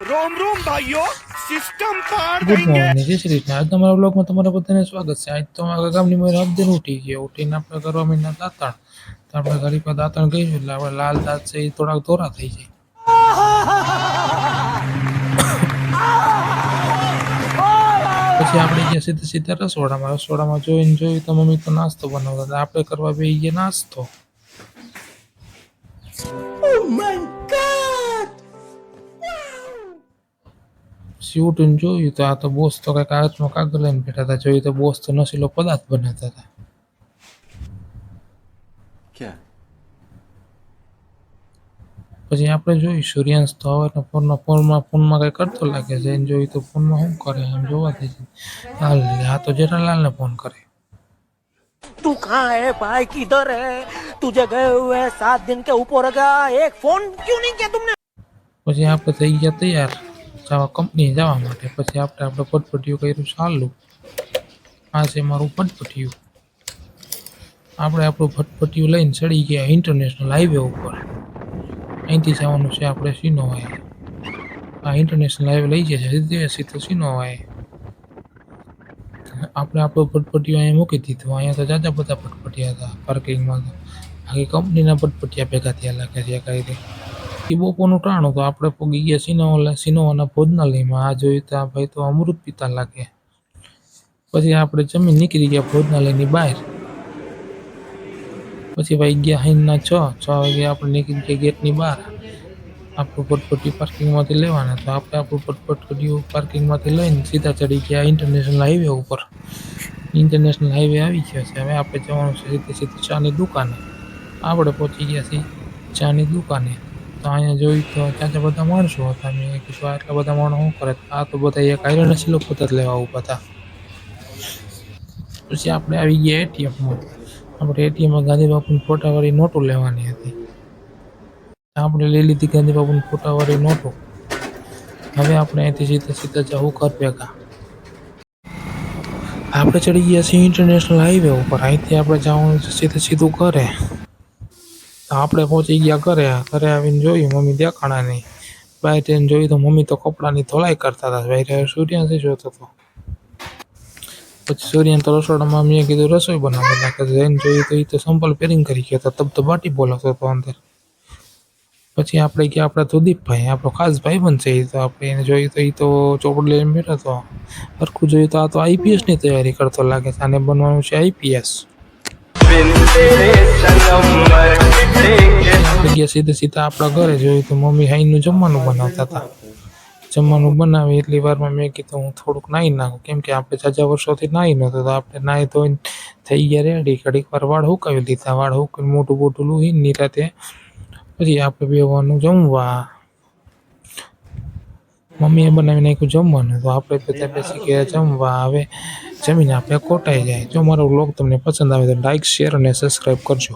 रोम रोम भाइयों सिस्टम पार ગુડ देंगे। મોર્નિંગ જય શ્રી કૃષ્ણ. આજના મારા બ્લોગમાં તમારા બધાને સ્વાગત છે. આજ તો અમારા ગામની મારે અબધેન ઉઠી ગયા. ઉઠીને આપણે કરવા માંડ્યા દાંતણ. તો આપણે ઘડી પર દાંતણ ગયું એટલે આપણે લાલ દાંત છે એ થોડાક ધોરા થઈ જાય. પછી આપણે ગયા સીધા સીધા રસોડામાં જોયું તો મમ્મી તો નાસ્તો બનાવતા હતા. આપણે કરવા બેસી ગયા નાસ્તો. પછી ઉઠીને જોયું તો આ તો બોસ તો કંઈક હાથમાં કાગળ લઈને બેઠા હતા. જોયું તો બોસ તો નશીલો પદાર્થ બનાવતા હતા. क्या પછી આપણે જોયું સૂર્યાંશ તો હવે ફોનમાં કંઈ કરતો લાગે છે. એને જોયું તો ફોનમાં શું કરે એમ જોવા દે છે. હાલ આ તો જેઠાલાલને ફોન કરે. तू कहाँ है भाई, किधर है? तुझे गए हुए 7 दिन के ऊपर हो गया, एक फोन क्यों नहीं किया तुमने? પછી આપણે થઈ ગયા તૈયાર જવા કંપની જવા માટે. પછી આપણે પટપટીયું કર્યું ચાલુ. આ છે મારું પટપટીયું. આપણે આપણું ફટફટિયું લઈને ચડી ગયા ઇન્ટરનેશનલ હાઈવે ઉપર. અહીંથી જવાનું છે આપણે સિનોવાએ. આ ઇન્ટરનેશનલ હાઈવે લઈ જાય છે સીધો સિનોવાએ. આપણે આપણું ફટફટિયું અહીંયા મૂકી દીધું. અહીંયા તો જાજા બધા ફટફટિયા હતા પાર્કિંગમાં. તો આખી કંપનીના ફટફટિયા ભેગા થયા લાગે છે કઈ રીતે. એ બપોરનું ટાણું તો આપણે પગી ગયા સિનોવાના ભોજનાલયમાં. આ જોયું તો આ ભાઈ તો અમૃત પીતા લાગે. પછી આપણે જમીન નીકળી ગયા ભોજનાલયની બહાર. પછી ભાઈ ગયા હાઈના 6 વાગે આપણે નીકળી ગયા ગેટની બહાર. આપણું ફટફટી પાર્કિંગમાંથી લેવાના. તો આપણે આપણું ફટફટિયું પાર્કિંગમાંથી લઈને સીધા ચડી ગયા ઇન્ટરનેશનલ હાઈવે ઉપર. ઇન્ટરનેશનલ હાઈવે આવી ગયો છે. હવે આપણે જવાનું છે સીધું ચાની દુકાને. આપણે પહોંચી ગયા છીએ ચાની દુકાને. તો અહીંયા જોયું તો ત્યાં બધા માણસો હતા. મેં કીધું આટલા બધા માણસો શું કરે? આ તો બધા એક આયરન નશીલો પદાર્થ લેવા ઊભા હતા. પછી આપણે આવી ગયા એટીએમમાં. આપણે એટીએમમાં ગાંધીબાપુની ફોટાવાળી નોટો લેવાની હતી. આપણે લઈ લીધી ગાંધીબાપુની ફોટાવાળી નોટો. હવે આપણે અહીંથી સીધા જવું ઘર ભેગા. આપણે ચડી ગયા છીએ ઇન્ટરનેશનલ હાઈવે ઉપર. અહીંથી આપણે જવાનું છે સીધું ઘરે. તો આપણે પહોંચી ગયા ઘરે આવીને જોયું મમ્મી દેખાણા નહીં. બહાર જઈને જોયું તો મમ્મી તો કપડાની ધોલાઈ કરતા હતા. બહાર સૂર્યાંશ જોતો હતો. પછી સૂર્યાંશ તો રસોડામાં મેં કીધું રસોઈ બનાવવા લાગે. જઈને જોયું તો એ તો સંપલ પેરિંગ કરી ગયો હતો. બાટી બોલાવતો હતો અંદર. પછી આપણે ગયા આપણા સુદીપભાઈ, આપણો ખાસ ભાઈબંધ છે. તો આપણે એને જોયું તો એ તો ચોપડ લઈને બેઠો હતો. સરખું જોયું તો આ તો આઈપીએસની તૈયારી કરતો લાગે છે. આને બનવાનું છે આઈપીએસ. આપણે ગયા સીધા આપણા ઘરે. જોયું તો મમ્મી હાઈનું જમવાનું બનાવતા હતા. જમવાનું બનાવી એટલી વારમાં મેં કીધું હું થોડુંક નાહી નાખું. કેમ કે આપણે જાજા વર્ષોથી નાહી નહોતું. તો આપણે નાહી ધોઈને થઈ ગયા રેડી. ઘડીક વાર વાળ હુકાવી લીધા. વાળ હુકવીને મોટું બોટું લૂહીને નિરાતે પછી આપણે બેવાનું જમવા. મમ્મીએ બનાવી નાખ્યું જમવાનું. તો આપણે બધા બેસી ગયા જમવા. હવે જમીને આપણે કોટાઈ જાય. જો મારો વ્લોગ તમને પસંદ આવે તો લાઈક, શેર અને સબસ્ક્રાઈબ કરજો.